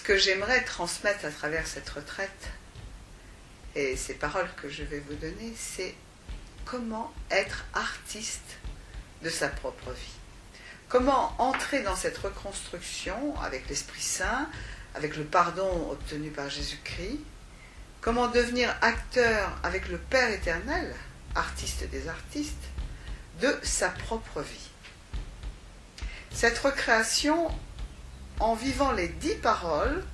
que j'aimerais transmettre à travers cette retraite et ces paroles que je vais vous donner, c'est comment être artiste de sa propre vie. Comment entrer dans cette reconstruction avec l'Esprit Saint, avec le pardon obtenu par Jésus-Christ. Comment devenir acteur avec le Père éternel, artiste des artistes, de sa propre vie. Cette recréation, en vivant les 10 paroles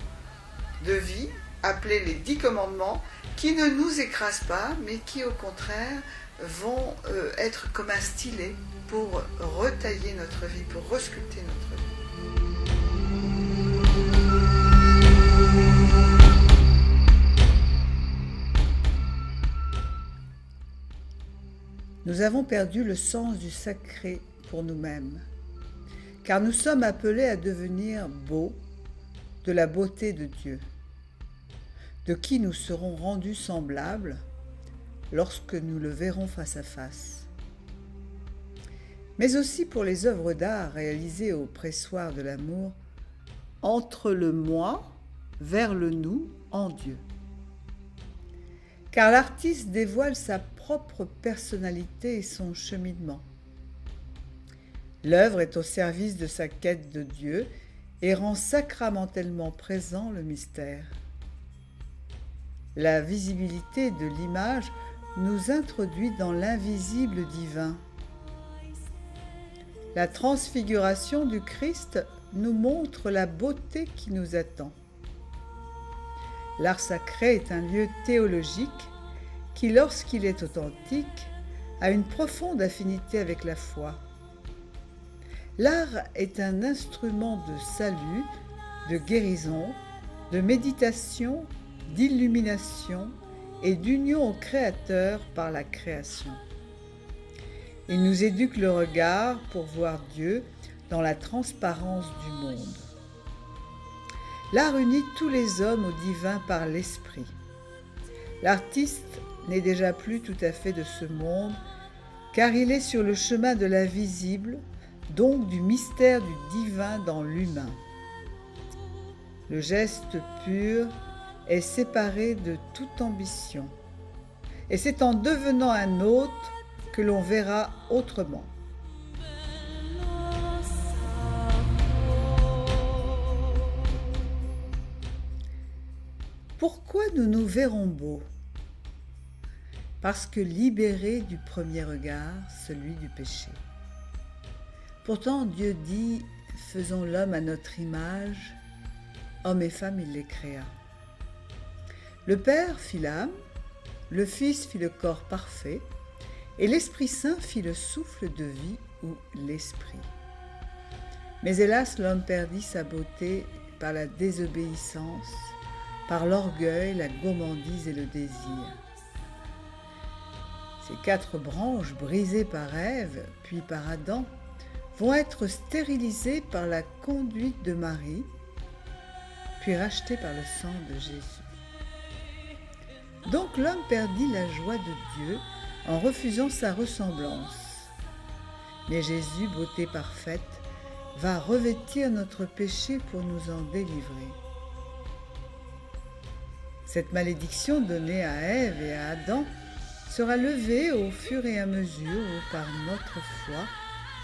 de vie, appelées les 10 commandements, qui ne nous écrasent pas, mais qui au contraire vont être comme un stylet pour retailler notre vie, pour resculpter notre vie. Nous avons perdu le sens du sacré pour nous-mêmes, car nous sommes appelés à devenir beaux de la beauté de Dieu, de qui nous serons rendus semblables lorsque nous le verrons face à face. Mais aussi pour les œuvres d'art réalisées au pressoir de l'amour, entre le moi vers le nous en Dieu. Car l'artiste dévoile sa propre personnalité et son cheminement. L'œuvre est au service de sa quête de Dieu et rend sacramentellement présent le mystère. La visibilité de l'image nous introduit dans l'invisible divin. La transfiguration du Christ nous montre la beauté qui nous attend. L'art sacré est un lieu théologique qui, lorsqu'il est authentique, a une profonde affinité avec la foi. L'art est un instrument de salut, de guérison, de méditation, d'illumination et d'union au Créateur par la création. Il nous éduque le regard pour voir Dieu dans la transparence du monde. L'art unit tous les hommes au divin par l'esprit. L'artiste n'est déjà plus tout à fait de ce monde, car il est sur le chemin de l'invisible, donc du mystère du divin dans l'humain. Le geste pur est séparé de toute ambition, et c'est en devenant un autre que l'on verra autrement. Pourquoi nous nous verrons beaux ? Parce que libérés du premier regard, celui du péché. Pourtant, Dieu dit « Faisons l'homme à notre image », hommes et femmes, il les créa. Le Père fit l'âme, le Fils fit le corps parfait, et l'Esprit Saint fit le souffle de vie ou l'Esprit. Mais hélas, l'homme perdit sa beauté par la désobéissance, par l'orgueil, la gourmandise et le désir. Ces 4 branches brisées par Ève, puis par Adam, vont être stérilisées par la conduite de Marie, puis rachetées par le sang de Jésus. Donc l'homme perdit la joie de Dieu en refusant sa ressemblance. Mais Jésus, beauté parfaite, va revêtir notre péché pour nous en délivrer. Cette malédiction donnée à Ève et à Adam sera levée au fur et à mesure où, par notre foi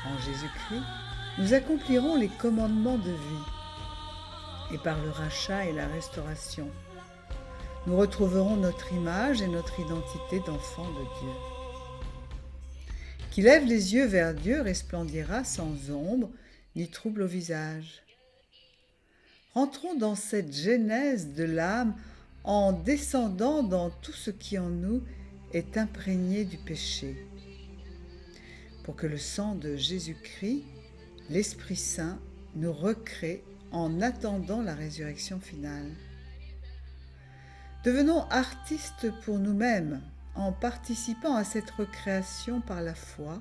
en Jésus-Christ, nous accomplirons les commandements de vie. Et par le rachat et la restauration, nous retrouverons notre image et notre identité d'enfants de Dieu. Qui lève les yeux vers Dieu resplendira sans ombre ni trouble au visage. Rentrons dans cette genèse de l'âme en descendant dans tout ce qui en nous est imprégné du péché, pour que le sang de Jésus-Christ, l'Esprit Saint, nous recrée en attendant la résurrection finale. Devenons artistes pour nous-mêmes en participant à cette recréation par la foi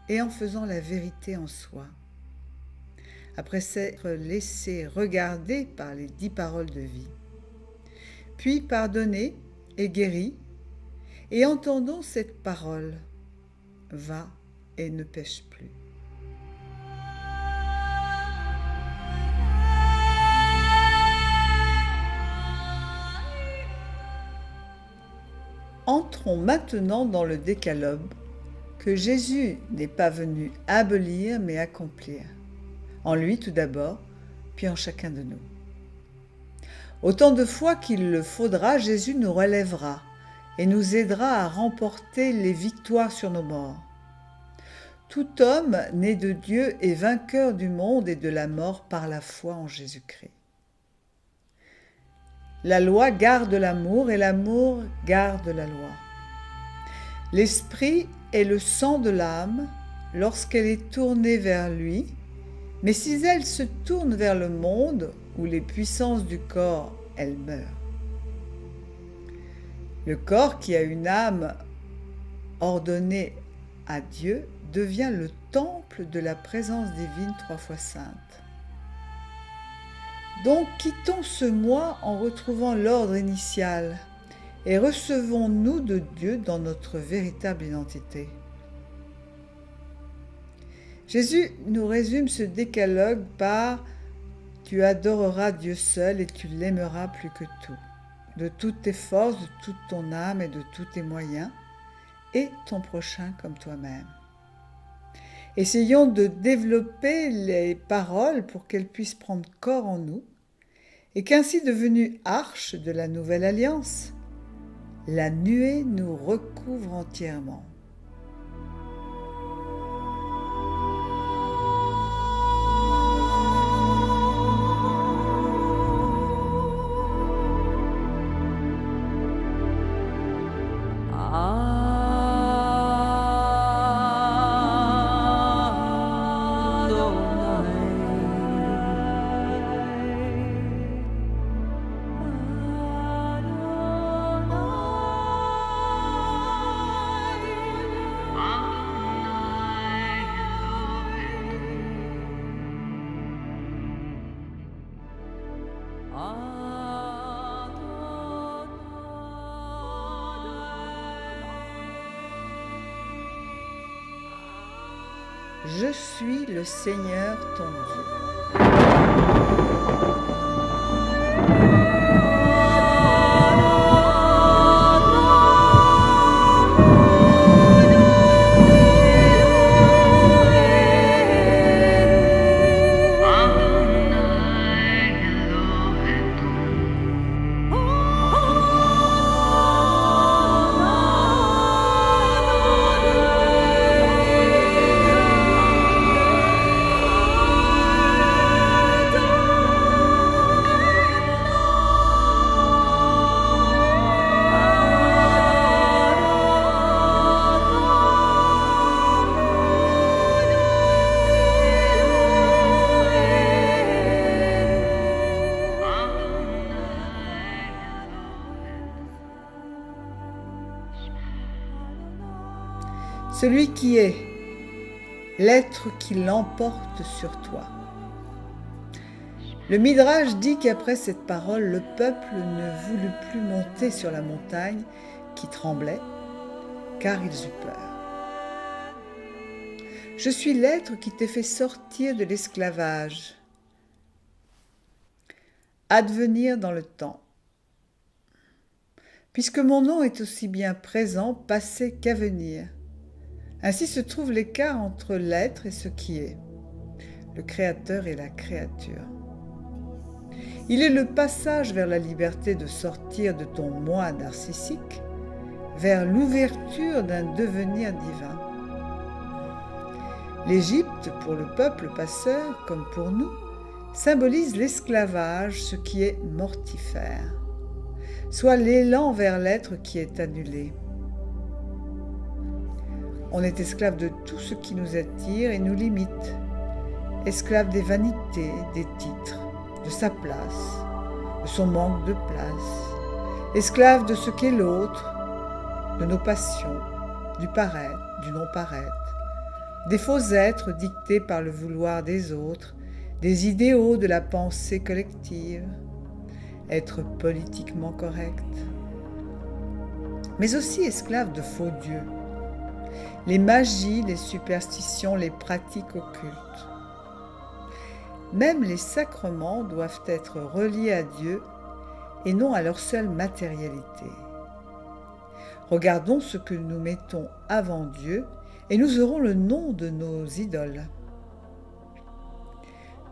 et en faisant la vérité en soi. Après s'être laissé regarder par les 10 paroles de vie, puis pardonné et guéri, et entendons cette parole, va et ne pêche plus. Entrons maintenant dans le décalogue que Jésus n'est pas venu abolir mais accomplir. En lui tout d'abord, puis en chacun de nous. Autant de fois qu'il le faudra, Jésus nous relèvera et nous aidera à remporter les victoires sur nos morts. Tout homme né de Dieu est vainqueur du monde et de la mort par la foi en Jésus-Christ. La loi garde l'amour et l'amour garde la loi. L'esprit est le sang de l'âme lorsqu'elle est tournée vers lui, mais si elle se tourne vers le monde ou les puissances du corps, elle meurt. Le corps qui a une âme ordonnée à Dieu devient le temple de la présence divine 3 fois sainte. Donc quittons ce moi en retrouvant l'ordre initial et recevons-nous de Dieu dans notre véritable identité. Jésus nous résume ce décalogue par « Tu adoreras Dieu seul et tu l'aimeras plus que tout, de toutes tes forces, de toute ton âme et de tous tes moyens, et ton prochain comme toi-même. » Essayons de développer les paroles pour qu'elles puissent prendre corps en nous et qu'ainsi devenue arche de la nouvelle alliance, la nuée nous recouvre entièrement. Je suis le Seigneur ton Dieu. Celui qui est, l'être qui l'emporte sur toi. Le Midrash dit qu'après cette parole, le peuple ne voulut plus monter sur la montagne qui tremblait, car ils eurent peur. Je suis l'être qui t'ai fait sortir de l'esclavage, advenir dans le temps. Puisque mon nom est aussi bien présent, passé qu'à venir. Ainsi se trouve l'écart entre l'être et ce qui est, le créateur et la créature. Il est le passage vers la liberté de sortir de ton moi narcissique, vers l'ouverture d'un devenir divin. L'Égypte, pour le peuple passeur, comme pour nous, symbolise l'esclavage, ce qui est mortifère, soit l'élan vers l'être qui est annulé. On est esclave de tout ce qui nous attire et nous limite, esclave des vanités, des titres, de sa place, de son manque de place, esclave de ce qu'est l'autre, de nos passions, du paraître, du non-paraître, des faux êtres dictés par le vouloir des autres, des idéaux de la pensée collective, être politiquement correct, mais aussi esclave de faux dieux, les magies, les superstitions, les pratiques occultes. Même les sacrements doivent être reliés à Dieu et non à leur seule matérialité. Regardons ce que nous mettons avant Dieu et nous aurons le nom de nos idoles.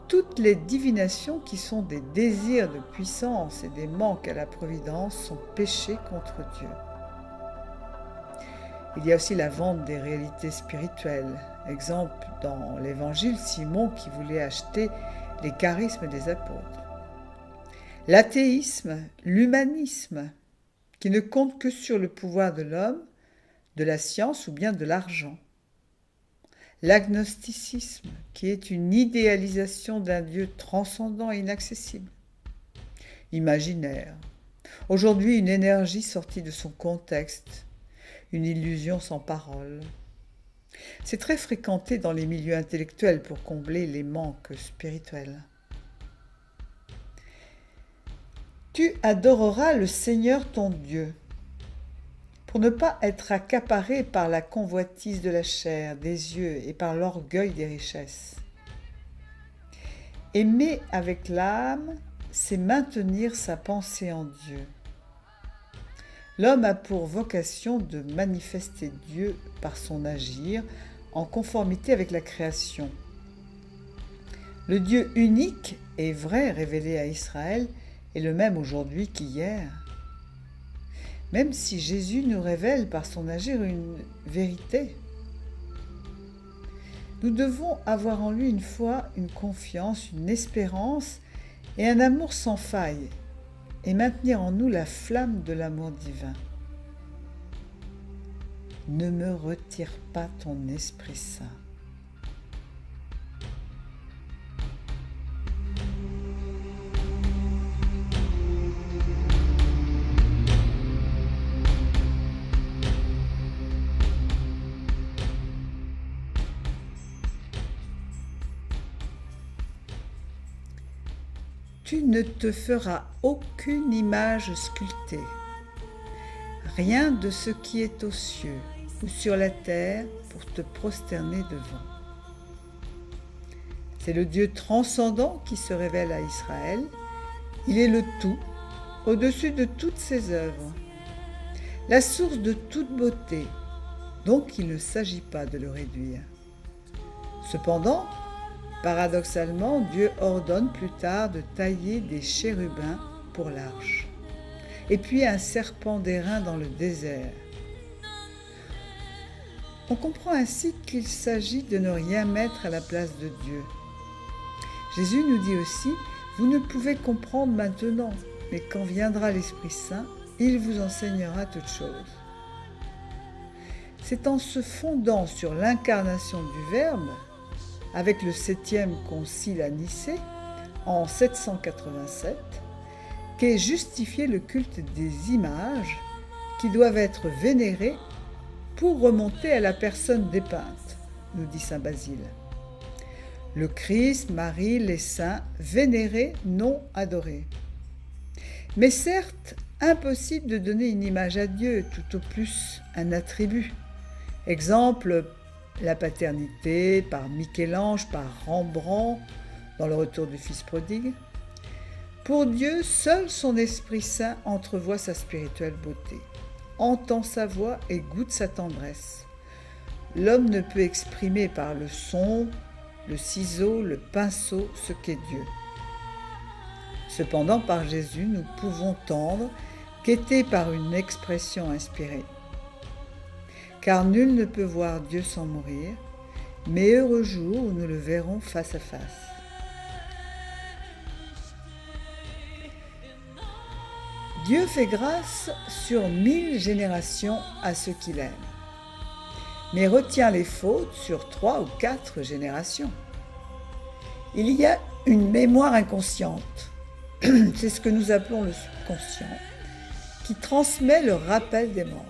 Toutes les divinations qui sont des désirs de puissance et des manques à la providence sont péchés contre Dieu. Il y a aussi la vente des réalités spirituelles. Exemple, dans l'Évangile, Simon qui voulait acheter les charismes des apôtres. L'athéisme, l'humanisme, qui ne compte que sur le pouvoir de l'homme, de la science ou bien de l'argent. L'agnosticisme, qui est une idéalisation d'un Dieu transcendant et inaccessible. Imaginaire. Aujourd'hui, une énergie sortie de son contexte, une illusion sans parole. C'est très fréquenté dans les milieux intellectuels pour combler les manques spirituels. Tu adoreras le Seigneur ton Dieu, pour ne pas être accaparé par la convoitise de la chair, des yeux et par l'orgueil des richesses. Aimer avec l'âme, c'est maintenir sa pensée en Dieu. L'homme a pour vocation de manifester Dieu par son agir en conformité avec la création. Le Dieu unique et vrai révélé à Israël est le même aujourd'hui qu'hier. Même si Jésus nous révèle par son agir une vérité, nous devons avoir en lui une foi, une confiance, une espérance et un amour sans faille, et maintenir en nous la flamme de l'amour divin. Ne me retire pas ton Esprit Saint. Tu ne te feras aucune image sculptée, rien de ce qui est aux cieux ou sur la terre pour te prosterner devant. C'est le Dieu transcendant qui se révèle à Israël. Il est le tout, au-dessus de toutes ses œuvres, la source de toute beauté, donc il ne s'agit pas de le réduire. Cependant, paradoxalement, Dieu ordonne plus tard de tailler des chérubins pour l'arche, et puis un serpent d'airain dans le désert. On comprend ainsi qu'il s'agit de ne rien mettre à la place de Dieu. Jésus nous dit aussi, « Vous ne pouvez comprendre maintenant, mais quand viendra l'Esprit Saint, il vous enseignera toutes choses. » C'est en se fondant sur l'incarnation du Verbe, avec le 7e concile à Nicée, en 787, qu'est justifié le culte des images qui doivent être vénérées pour remonter à la personne dépeinte, nous dit saint Basile. Le Christ, Marie, les saints, vénérés, non adorés. Mais certes, impossible de donner une image à Dieu, tout au plus un attribut. Exemple, la paternité par Michel-Ange, par Rembrandt, dans le Retour du Fils prodigue. Pour Dieu, seul son Esprit Saint entrevoit sa spirituelle beauté, entend sa voix et goûte sa tendresse. L'homme ne peut exprimer par le son, le ciseau, le pinceau ce qu'est Dieu. Cependant, par Jésus, nous pouvons tendre, guettés par une expression inspirée. Car nul ne peut voir Dieu sans mourir, mais heureux jour où nous le verrons face à face. Dieu fait grâce sur 1000 générations à ceux qu'il aime, mais retient les fautes sur 3 ou 4 générations. Il y a une mémoire inconsciente, c'est ce que nous appelons le subconscient, qui transmet le rappel des manques.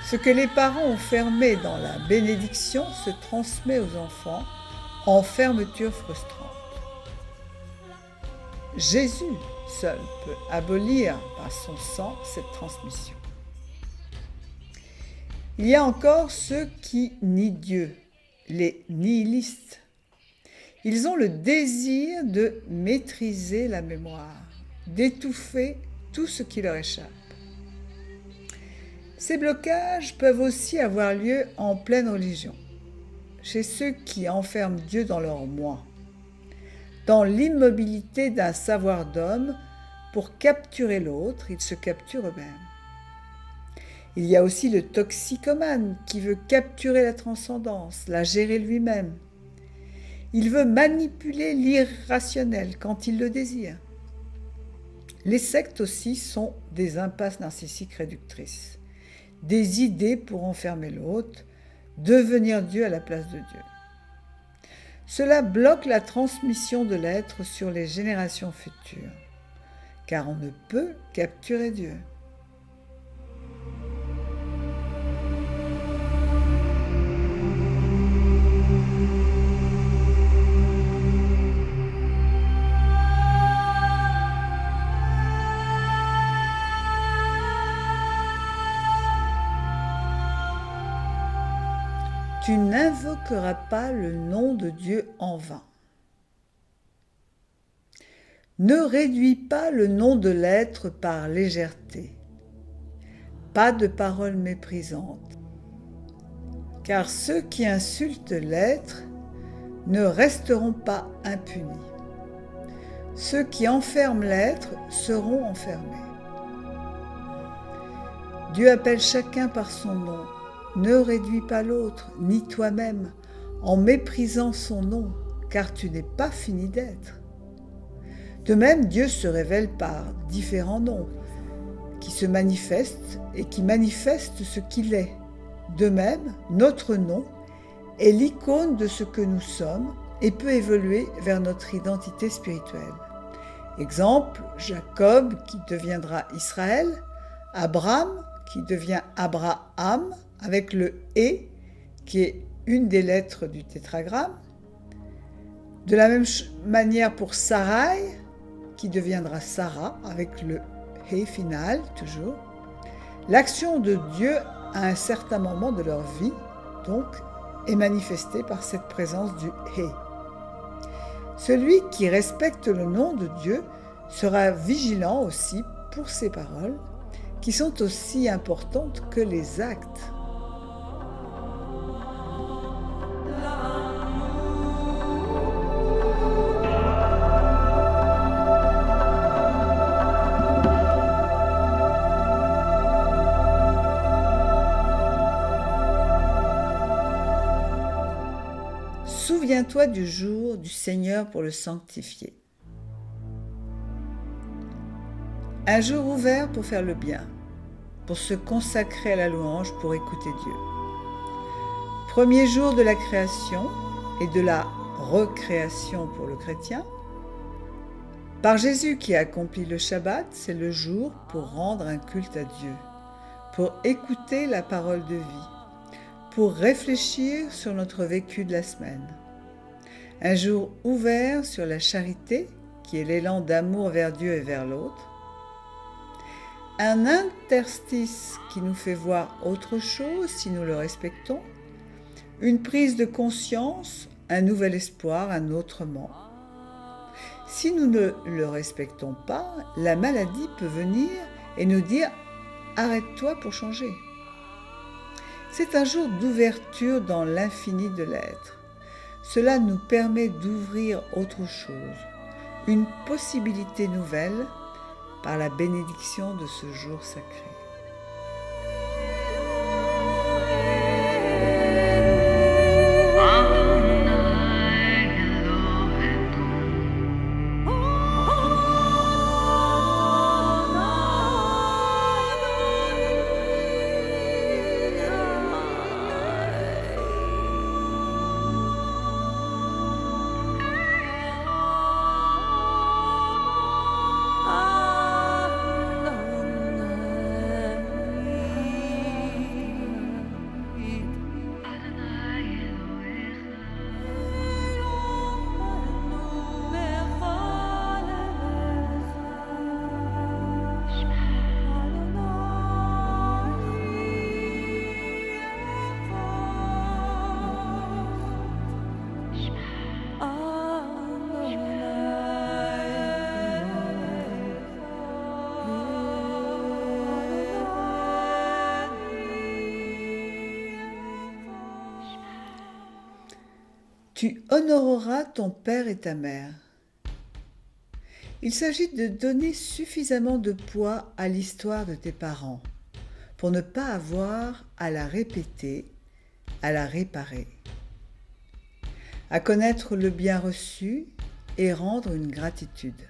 Ce que les parents ont fermé dans la bénédiction se transmet aux enfants en fermeture frustrante. Jésus seul peut abolir par son sang cette transmission. Il y a encore ceux qui nient Dieu, les nihilistes. Ils ont le désir de maîtriser la mémoire, d'étouffer tout ce qui leur échappe. Ces blocages peuvent aussi avoir lieu en pleine religion, chez ceux qui enferment Dieu dans leur moi, dans l'immobilité d'un savoir d'homme. Pour capturer l'autre, ils se capturent eux-mêmes. Il y a aussi le toxicomane qui veut capturer la transcendance, la gérer lui-même. Il veut manipuler l'irrationnel quand il le désire. Les sectes aussi sont des impasses narcissiques réductrices, des idées pour enfermer l'autre, devenir Dieu à la place de Dieu. Cela bloque la transmission de l'être sur les générations futures, car on ne peut capturer Dieu. Tu n'invoqueras pas le nom de Dieu en vain. Ne réduis pas le nom de l'être par légèreté. Pas de paroles méprisantes. Car ceux qui insultent l'être ne resteront pas impunis. Ceux qui enferment l'être seront enfermés. Dieu appelle chacun par son nom. Ne réduis pas l'autre, ni toi-même, en méprisant son nom, car tu n'es pas fini d'être. De même, Dieu se révèle par différents noms, qui se manifestent et qui manifestent ce qu'il est. De même, notre nom est l'icône de ce que nous sommes et peut évoluer vers notre identité spirituelle. Exemple, Jacob qui deviendra Israël, Abraham qui devient Abraham, avec le « et » qui est une des lettres du tétragramme. De la même manière pour Sarai, qui deviendra Sarah, avec le « et » final, toujours. L'action de Dieu à un certain moment de leur vie, donc, est manifestée par cette présence du « et ». Celui qui respecte le nom de Dieu sera vigilant aussi pour ses paroles, qui sont aussi importantes que les actes. Souviens-toi du jour du Seigneur pour le sanctifier. Un jour ouvert pour faire le bien, pour se consacrer à la louange, pour écouter Dieu. Premier jour de la création et de la recréation pour le chrétien. Par Jésus qui a accompli le Shabbat, c'est le jour pour rendre un culte à Dieu, pour écouter la parole de vie, pour réfléchir sur notre vécu de la semaine. Un jour ouvert sur la charité, qui est l'élan d'amour vers Dieu et vers l'autre. Un interstice qui nous fait voir autre chose si nous le respectons. Une prise de conscience, un nouvel espoir, un autrement. Si nous ne le respectons pas, la maladie peut venir et nous dire « arrête-toi pour changer ». C'est un jour d'ouverture dans l'infini de l'être. Cela nous permet d'ouvrir autre chose, une possibilité nouvelle par la bénédiction de ce jour sacré. Tu honoreras ton père et ta mère. Il s'agit de donner suffisamment de poids à l'histoire de tes parents pour ne pas avoir à la répéter, à la réparer, à connaître le bien reçu et rendre une gratitude.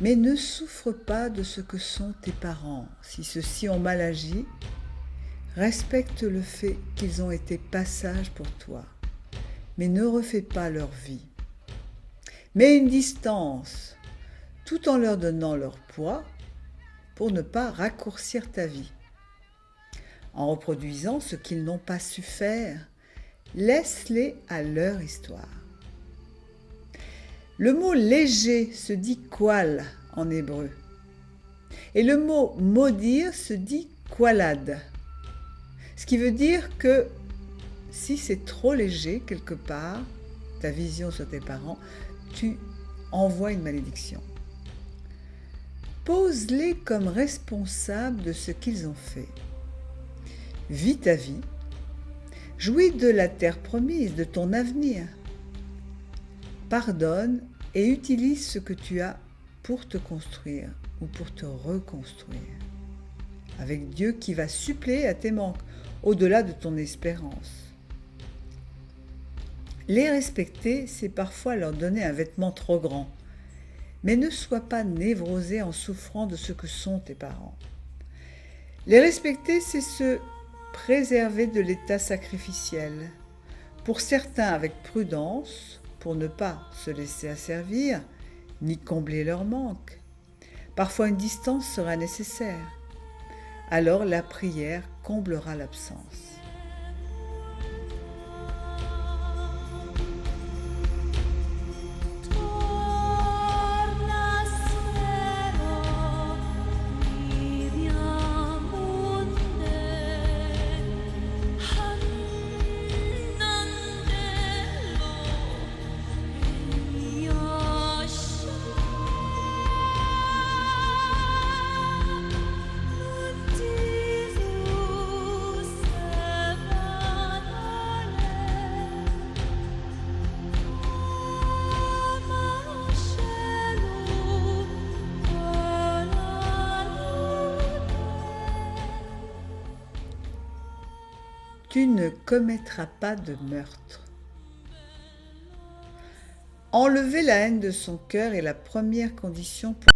Mais ne souffre pas de ce que sont tes parents. Si ceux-ci ont mal agi, respecte le fait qu'ils ont été passage pour toi, mais ne refais pas leur vie. Mets une distance, tout en leur donnant leur poids, pour ne pas raccourcir ta vie. En reproduisant ce qu'ils n'ont pas su faire, laisse-les à leur histoire. Le mot léger se dit qual en hébreu, et le mot maudire se dit qualad, ce qui veut dire que si c'est trop léger quelque part, ta vision sur tes parents, tu envoies une malédiction. Pose-les comme responsables de ce qu'ils ont fait. Vis ta vie, jouis de la terre promise, de ton avenir. Pardonne et utilise ce que tu as pour te construire ou pour te reconstruire, avec Dieu qui va suppléer à tes manques, au-delà de ton espérance. Les respecter, c'est parfois leur donner un vêtement trop grand, mais ne sois pas névrosé en souffrant de ce que sont tes parents. Les respecter, c'est se préserver de l'état sacrificiel, pour certains avec prudence, pour ne pas se laisser asservir, ni combler leur manque. Parfois une distance sera nécessaire. Alors la prière comblera l'absence. Tu ne commettras pas de meurtre. Enlever la haine de son cœur est la première condition pour